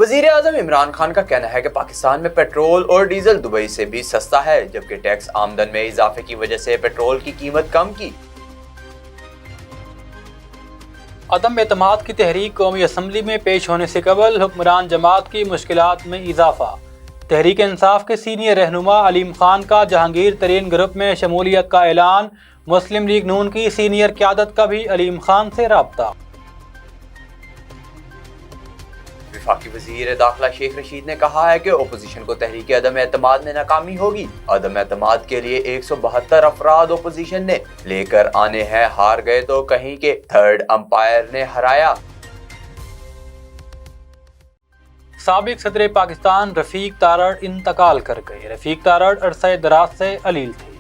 وزیر اعظم عمران خان کا کہنا ہے کہ پاکستان میں پیٹرول اور ڈیزل دبئی سے بھی سستا ہے، جبکہ ٹیکس آمدن میں اضافے کی وجہ سے پیٹرول کی قیمت کم کی۔ عدم اعتماد کی تحریک قومی اسمبلی میں پیش ہونے سے قبل حکمران جماعت کی مشکلات میں اضافہ۔ تحریک انصاف کے سینئر رہنما علیم خان کا جہانگیر ترین گروپ میں شمولیت کا اعلان۔ مسلم لیگ نون کی سینئر قیادت کا بھی علیم خان سے رابطہ۔ وفاقی وزیر داخلہ شیخ رشید نے کہا ہے کہ اپوزیشن کو تحریک عدم اعتماد میں ناکامی ہوگی۔ عدم اعتماد کے لیے 172 افراد اپوزیشن نے لے کر آنے ہیں، ہار گئے تو کہیں کہ تھرڈ امپائر نے ہرایا۔ سابق صدر پاکستان رفیق تارڑ انتقال کر گئے۔ رفیق تارڑ عرصہ دراز سے علیل تھے۔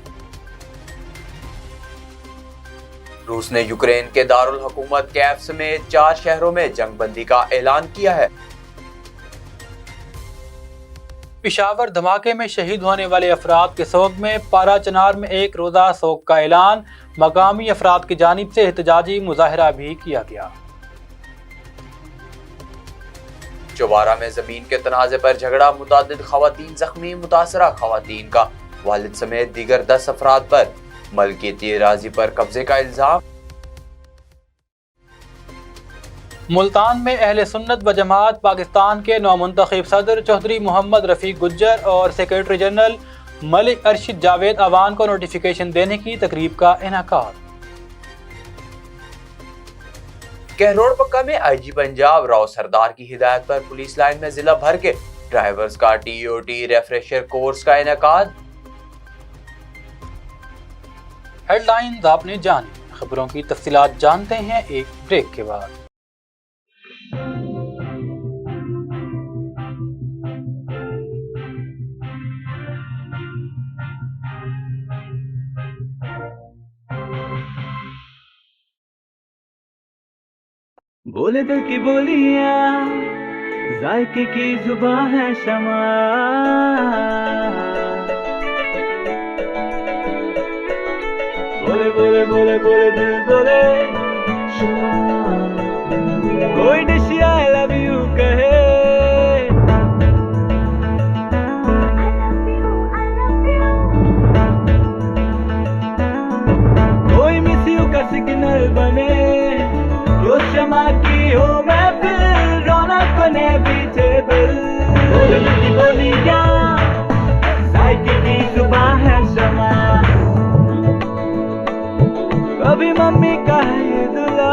روس نے یوکرین کے دارالحکومت کیف سمیت 4 شہروں میں جنگ بندی کا اعلان کیا ہے۔ پشاور دھماکے میں شہید ہونے والے افراد کے سوگ میں پارا چنار میں ایک روزہ سوگ کا اعلان۔ مقامی افراد کی جانب سے احتجاجی مظاہرہ بھی کیا گیا۔ چوارہ میں زمین کے تنازع پر جھگڑا، متعدد خواتین زخمی، متاثرہ خواتین کا والد سمیت دیگر 10 افراد پر ملکیتی اراضی پر قبضے کا الزام۔ ملتان میں اہل سنت و جماعت پاکستان کے نومنتخب صدر چودھری محمد رفیق گجر اور سیکریٹری جنرل ملک ارشد جاوید اعوان کو نوٹیفیکیشن دینے کی تقریب کا انعقاد۔ کہروڑ پکا میں آئی جی پنجاب راؤ سردار کی ہدایت پر پولیس لائن میں ضلع بھر کے ڈرائیورز کا T O T refresher course کا انعقاد۔ ہیڈ لائنز آپ نے جانی، خبروں کی تفصیلات جانتے ہیں ایک بریک کے بعد۔ بولے دل کی بولیاں، ذائقے کی زبان ہے شمع، بولے بولے بولے بولے دل بولے شمع، کوئی ڈش آئی لو یو کہے، کوئی مس یو کا سگنل بنے، جو شمع کی ہو محفل، رونق بنے پیچھے بل، بولے دل کی بولیاں، ذائقے کی زبان ہے شمع، کبھی ممی کا ہے دلہا،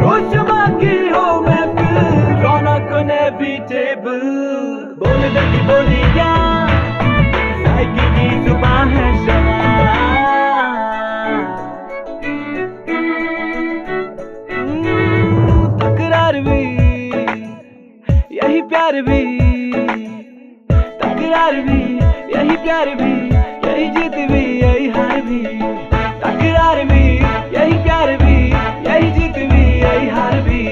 روز شمع کی ہو محفل، رونق بنے پیچھے بل، بولے دل کی بولیاں، ذائقے کی زبان ہے شمع، تکرار بھی یہی پیار بھی، تکرار بھی یہی پیار بھی، یہی جیت بھی یہی ہار بھی، تکرار بھی یہی پیار بھی، یہی جیت بھی یہی ہار بھی،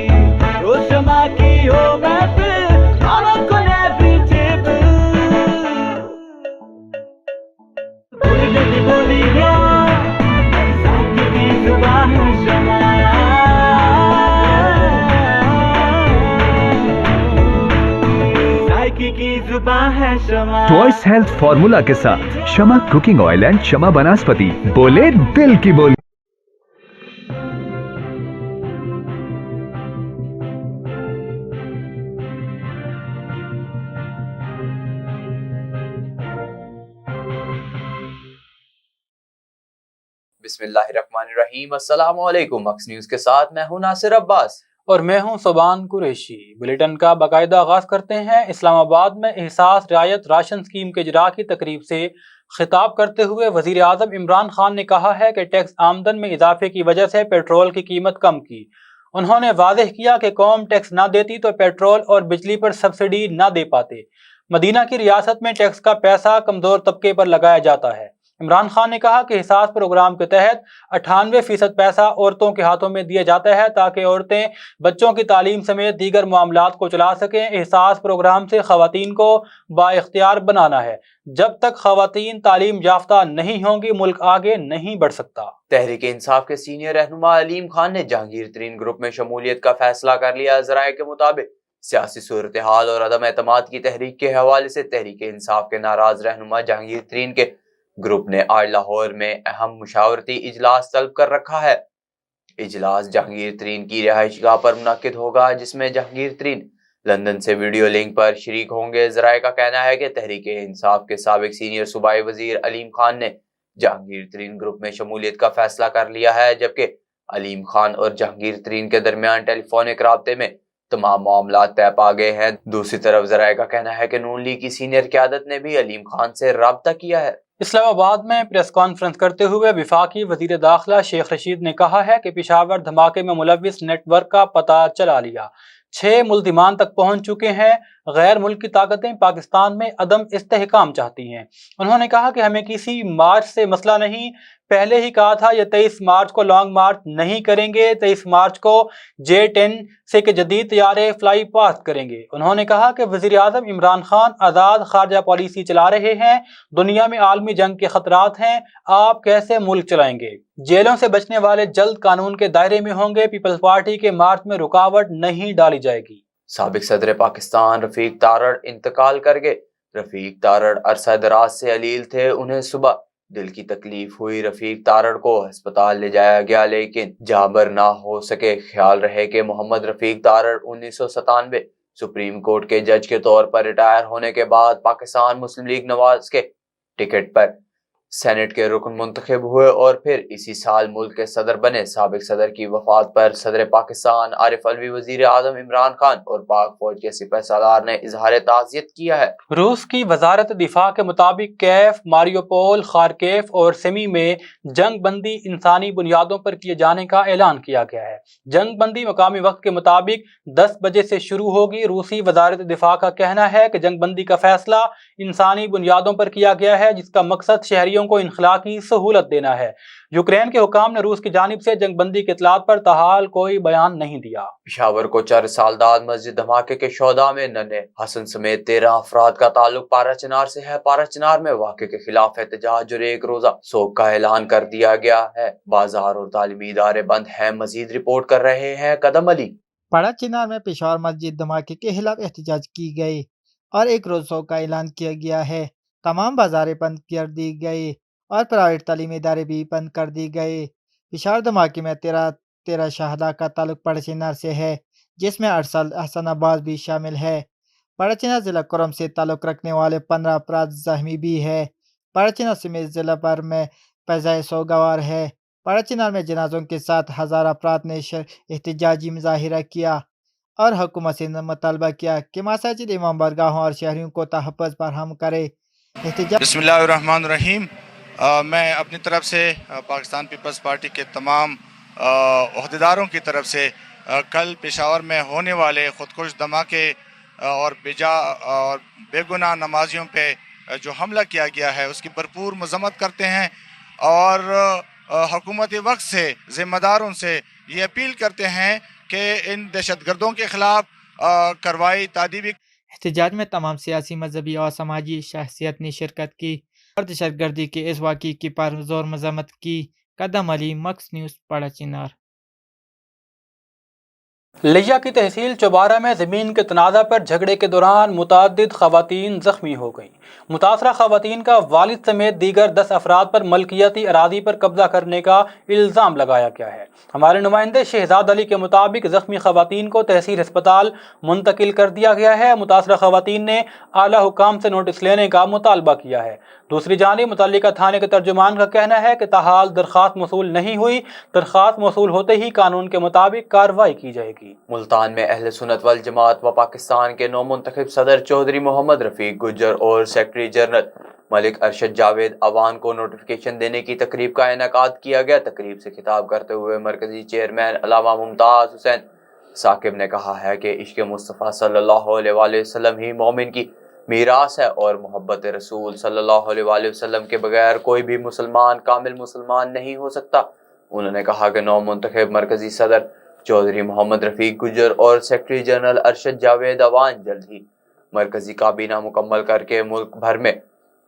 روز شمع کی ہو محفل، رونق بنے پیچھے بل، بولے دل کی بولیاں، ذائقے کی زبان ہے شمع، ذائقے کی زبان ہے شمع۔ ٹوائس ہیلتھ فارمولا کے ساتھ شمع کوکنگ آئل اینڈ شمع بناسپتی، بولے دل کی بولی۔ بسم اللہ الرحمن الرحیم۔ السلام علیکم، مکس نیوز کے ساتھ میں ہوں ناصر عباس اور میں ہوں صوبان قریشی۔ بلیٹن کا باقاعدہ آغاز کرتے ہیں۔ اسلام آباد میں احساس رعایت راشن اسکیم کے اجراء کی تقریب سے خطاب کرتے ہوئے وزیر اعظم عمران خان نے کہا ہے کہ ٹیکس آمدن میں اضافے کی وجہ سے پیٹرول کی قیمت کم کی۔ انہوں نے واضح کیا کہ قوم ٹیکس نہ دیتی تو پیٹرول اور بجلی پر سبسڈی نہ دے پاتے۔ مدینہ کی ریاست میں ٹیکس کا پیسہ کمزور طبقے پر لگایا جاتا ہے۔ عمران خان نے کہا کہ احساس پروگرام کے تحت 98% پیسہ عورتوں کے ہاتھوں میں دیا جاتا ہے تاکہ عورتیں بچوں کی تعلیم سمیت دیگر معاملات کو چلا سکیں۔ احساس پروگرام سے خواتین کو بااختیار بنانا ہے۔ جب تک خواتین تعلیم یافتہ نہیں ہوں گی ملک آگے نہیں بڑھ سکتا۔ تحریک انصاف کے سینئر رہنما علیم خان نے جہانگیر ترین گروپ میں شمولیت کا فیصلہ کر لیا۔ ذرائع کے مطابق سیاسی صورتحال اور عدم اعتماد کی تحریک کے حوالے سے تحریک انصاف کے ناراض رہنما جہانگیر ترین کے گروپ نے آج لاہور میں اہم مشاورتی اجلاس طلب کر رکھا ہے۔ اجلاس جہانگیر ترین کی رہائش گاہ پر منعقد ہوگا، جس میں جہانگیر ترین لندن سے ویڈیو لنک پر شریک ہوں گے۔ ذرائع کا کہنا ہے کہ تحریک انصاف کے سابق سینئر صوبائی وزیر علیم خان نے جہانگیر ترین گروپ میں شمولیت کا فیصلہ کر لیا ہے، جبکہ علیم خان اور جہانگیر ترین کے درمیان ٹیلی فونک رابطے میں تمام معاملات طے پا گئے ہیں۔ دوسری طرف ذرائع کا کہنا ہے کہ نون لیگ کی سینئر قیادت نے بھی علیم خان سے رابطہ کیا ہے۔ اسلام آباد میں پریس کانفرنس کرتے ہوئے وفاقی وزیر داخلہ شیخ رشید نے کہا ہے کہ پشاور دھماکے میں ملوث نیٹ ورک کا پتہ چلا لیا، 6 ملزمان تک پہنچ چکے ہیں۔ غیر ملکی طاقتیں پاکستان میں عدم استحکام چاہتی ہیں۔ انہوں نے کہا کہ ہمیں کسی مارچ سے مسئلہ نہیں، پہلے ہی کہا تھا یہ 23 مارچ کو لانگ مارچ نہیں کریں گے، 23 مارچ کو J-10 سے کے جدید طیارے فلائی پاست کریں گے۔ انہوں نے کہا کہ وزیر اعظم عمران خان آزاد خارجہ پالیسی چلا رہے ہیں، دنیا میں عالمی جنگ کے خطرات ہیں، آپ کیسے ملک چلائیں گے؟ جیلوں سے بچنے والے جلد قانون کے دائرے میں ہوں گے، پیپلز پارٹی کے مارچ میں رکاوٹ نہیں ڈالی جائے گی۔ سابق صدر پاکستان رفیق تارڑ انتقال کر گئے۔ رفیق تارڑ عرصہ دراز سے علیل تھے، انہیں صبح دل کی تکلیف ہوئی۔ رفیق تارڑ کو ہسپتال لے جایا گیا لیکن جابر نہ ہو سکے۔ خیال رہے کہ محمد رفیق تارڑ 1997 سپریم کورٹ کے جج کے طور پر ریٹائر ہونے کے بعد پاکستان مسلم لیگ نواز کے ٹکٹ پر سینٹ کے رکن منتخب ہوئے اور پھر اسی سال ملک کے صدر بنے۔ سابق صدر کی وفات پر صدر پاکستان عارف الوی، وزیر اعظم عمران خان اور پاک فوج کے سپہ سالار نے اظہار تعزیت کیا ہے۔ روس کی وزارت دفاع کے مطابق کیف، ماریوپول، خارکیف اور سمی میں جنگ بندی انسانی بنیادوں پر کیے جانے کا اعلان کیا گیا ہے۔ جنگ بندی مقامی وقت کے مطابق 10 بجے سے شروع ہوگی۔ روسی وزارت دفاع کا کہنا ہے کہ جنگ بندی کا فیصلہ انسانی بنیادوں پر کیا گیا ہے، جس کا مقصد شہریوں کو انخلا کی سہولت دینا ہے۔ یوکرین کے حکام نے روس کی جانب سے جنگ بندی کے اطلاعات پر تاحال کوئی بیان نہیں دیا۔ پشاور کو 4 سال بعد مسجد دھماکے کے شہداء میں ننھے حسن سمیت 13 افراد کا تعلق پارا چنار سے ہے۔ پارا چنار میں واقعے کے خلاف احتجاج اور 1 روزہ سوگ کا اعلان کر دیا گیا ہے۔ بازار اور تعلیمی ادارے بند ہیں۔ مزید رپورٹ کر رہے ہیں قدم علی۔ پارا چنار میں پشاور مسجد دھماکے کے خلاف احتجاج کی گئی اور 1 روز سوگ کا اعلان کیا گیا ہے۔ تمام بازاریں بند کر دی گئی اور پرائیویٹ تعلیمی ادارے بھی بند کر دی گئے۔ پشاور دھماکے میں 13 شہداء کا تعلق پارا چنار سے ہے، جس میں ارسل حسن عباس بھی شامل ہے۔ پارا چنار ضلع کرم سے تعلق رکھنے والے 15 افراد زخمی بھی ہے۔ پارا چنار سمیت ضلع بھر میں فضائے سوگوار ہے۔ پارا چنار میں جنازوں کے ساتھ 1000 افراد نے احتجاجی مظاہرہ کیا اور حکومت سے مطالبہ کیا کہ مساجد، امام بارگاہوں اور شہریوں کو تحفظ فراہم کرے۔ بسم اللہ الرحمن الرحیم۔ میں اپنی طرف سے پاکستان پیپلز پارٹی کے تمام عہدیداروں کی طرف سے کل پشاور میں ہونے والے خودکش دھماکے اور بے گناہ نمازیوں پہ جو حملہ کیا گیا ہے اس کی بھرپور مذمت کرتے ہیں اور حکومت وقت سے ذمہ داروں سے یہ اپیل کرتے ہیں کہ ان دہشت گردوں کے خلاف کارروائی تادیبی۔ احتجاج میں تمام سیاسی، مذہبی اور سماجی شخصیت نے شرکت کی اور دہشت گردی کے اس واقعے کی پرزور مذمت کی۔ قدم علی، مکس نیوز، پارا چنار۔ لیا کی تحصیل چوبارہ میں زمین کے تنازع پر جھگڑے کے دوران متعدد خواتین زخمی ہو گئیں۔ متاثرہ خواتین کا والد سمیت دیگر 10 افراد پر ملکیتی اراضی پر قبضہ کرنے کا الزام لگایا گیا ہے۔ ہمارے نمائندے شہزاد علی کے مطابق زخمی خواتین کو تحصیل ہسپتال منتقل کر دیا گیا ہے۔ متاثرہ خواتین نے اعلیٰ حکام سے نوٹس لینے کا مطالبہ کیا ہے۔ دوسری جانب متعلقہ تھانے کے ترجمان کا کہنا ہے کہ تاحال درخواست موصول نہیں ہوئی، درخواست موصول ہوتے ہی قانون کے مطابق کارروائی کی جائے گی۔ ملتان میں اہل سنت والجماعت و پاکستان کے نو منتخب صدر چودھری محمد رفیق گجر اور سیکرٹری جنرل ملک ارشد جاوید عوان کو نوٹیفیکیشن دینے کی تقریب کا انعقاد کیا گیا۔ تقریب سے خطاب کرتے ہوئے مرکزی چیئرمین علامہ ممتاز حسین ثاقب نے کہا ہے کہ عشق مصطفیٰ صلی اللہ علیہ وسلم ہی مومن کی میراث ہے اور محبت رسول صلی اللہ علیہ وآلہ وسلم کے بغیر کوئی بھی مسلمان کامل مسلمان نہیں ہو سکتا۔ انہوں نے کہا کہ نو منتخب مرکزی صدر چودھری محمد رفیق گجر اور سیکرٹری جنرل ارشد جاوید اعوان جلد ہی مرکزی کابینہ مکمل کر کے ملک بھر میں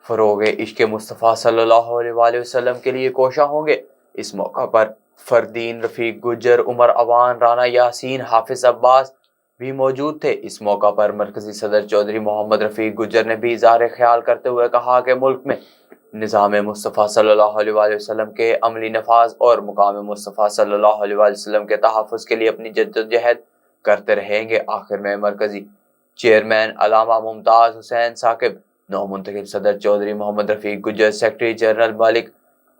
فروغ عشق مصطفیٰ صلی اللہ علیہ وآلہ وسلم کے لیے کوشاں ہوں گے۔ اس موقع پر فردین رفیق گجر، عمر اعوان، رانا یاسین، حافظ عباس بھی موجود تھے۔ اس موقع پر مرکزی صدر چودھری محمد رفیق گجر نے بھی اظہار خیال کرتے ہوئے کہا کہ ملک میں نظام مصطفیٰ صلی اللہ علیہ وآلہ وسلم کے عملی نفاذ اور مقام مصطفیٰ صلی اللہ علیہ وآلہ وسلم کے تحفظ کے لیے اپنی جدوجہد کرتے رہیں گے۔ آخر میں مرکزی چیئرمین علامہ ممتاز حسین ثاقب، نو منتخب صدر چودھری محمد رفیق گجر، سیکرٹری جنرل ملک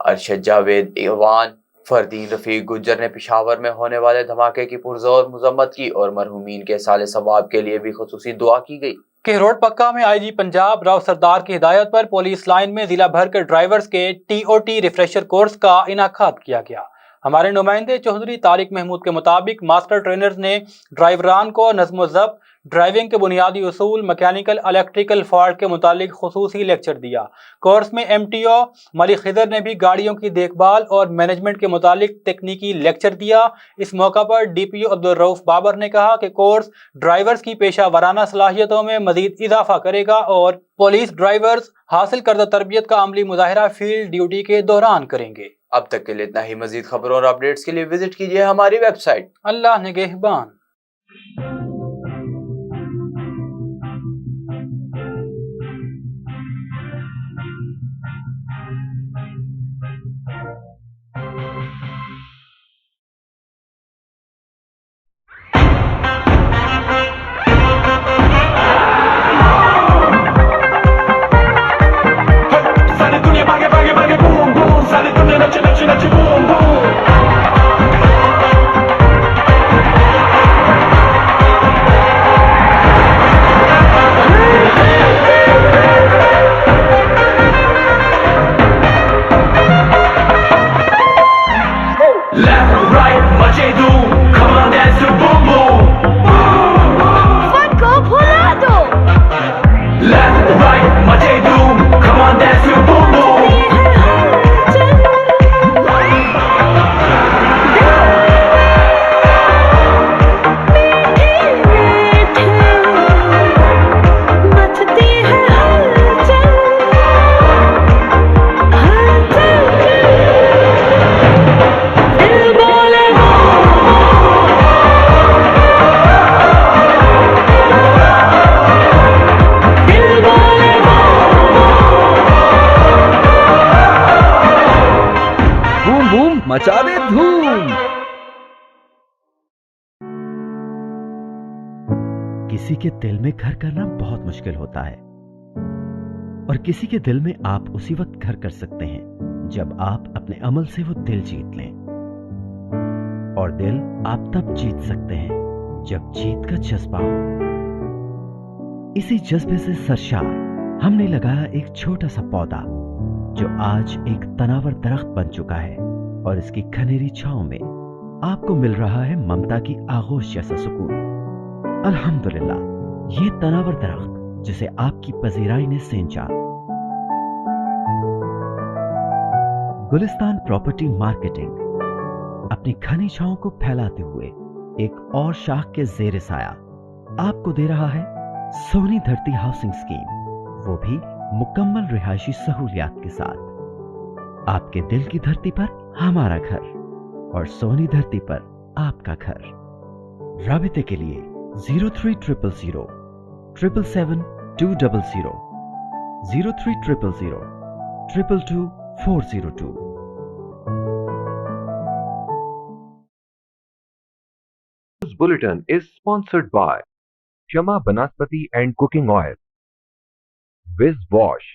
ارشد جاوید اعوان، فردین رفیق گجر نے پشاور میں ہونے والے دھماکے کی پرزور مذمت کی اور مرحومین کے سال ثواب کے لیے بھی خصوصی دعا کی گئی۔ کہروڈ پکا میں آئی جی پنجاب راؤ سردار کی ہدایت پر پولیس لائن میں ضلع بھر کے ڈرائیورز کے TOT ریفریشر کورس کا انعقاد کیا گیا۔ ہمارے نمائندے چودھری طارق محمود کے مطابق ماسٹر ٹرینرز نے ڈرائیوران کو نظم و ضبط، ڈرائیونگ کے بنیادی اصول، میکینیکل الیکٹریکل فالٹ کے متعلق خصوصی لیکچر دیا۔ کورس میں MTO ملک خضر نے بھی گاڑیوں کی دیکھ بھال اور مینجمنٹ کے متعلق تکنیکی لیکچر دیا۔ اس موقع پر DPO عبدالرؤف بابر نے کہا کہ کورس ڈرائیورز کی پیشہ ورانہ صلاحیتوں میں مزید اضافہ کرے گا اور پولیس ڈرائیورز حاصل کردہ تربیت کا عملی مظاہرہ فیلڈ ڈیوٹی کے دوران کریں گے۔ اب تک کے لیے اتنا ہی۔ مزید خبروں اور اپڈیٹس کے لیے وزٹ کیجیے ہماری ویب سائٹ۔ اللہ نگہبان۔ مچا دے دھوم۔ کسی کے دل میں گھر کرنا بہت مشکل ہوتا ہے اور کسی کے دل میں آپ اسی وقت گھر کر سکتے ہیں جب آپ اپنے عمل سے وہ دل جیت لیں، اور دل آپ تب جیت سکتے ہیں جب جیت کا جذبہ ہو۔ اسی جذبے سے سرشار ہم نے لگایا ایک چھوٹا سا پودا جو آج ایک تناور درخت بن چکا ہے، اور اس کی گھنیری چھاؤں میں آپ کو مل رہا ہے ممتا کی آغوش جیسا سکون۔ الحمدللہ، یہ تناور درخت جسے آپ کی پذیرائی نے سینچا۔ گلستان پراپرٹی مارکیٹنگ اپنی گھنی چھاؤں کو پھیلاتے ہوئے ایک اور شاخ کے زیر سایہ آپ کو دے رہا ہے سونی دھرتی ہاؤسنگ اسکیم، وہ بھی مکمل رہائشی سہولیات کے ساتھ۔ آپ کے دل کی دھرتی پر ہمارا گھر اور سونی دھرتی پر آپ کا گھر۔ رابطے کے لیے 03000 777 200 03000 222 402۔ This bulletin is sponsored by Shama Banaspati and Cooking Oil, Wiz Wash,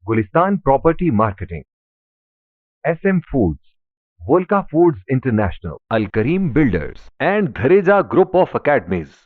Gulistan Property Marketing, SM Foods, Volca Foods International, Al Kareem Builders and Dhareja Group of Academies.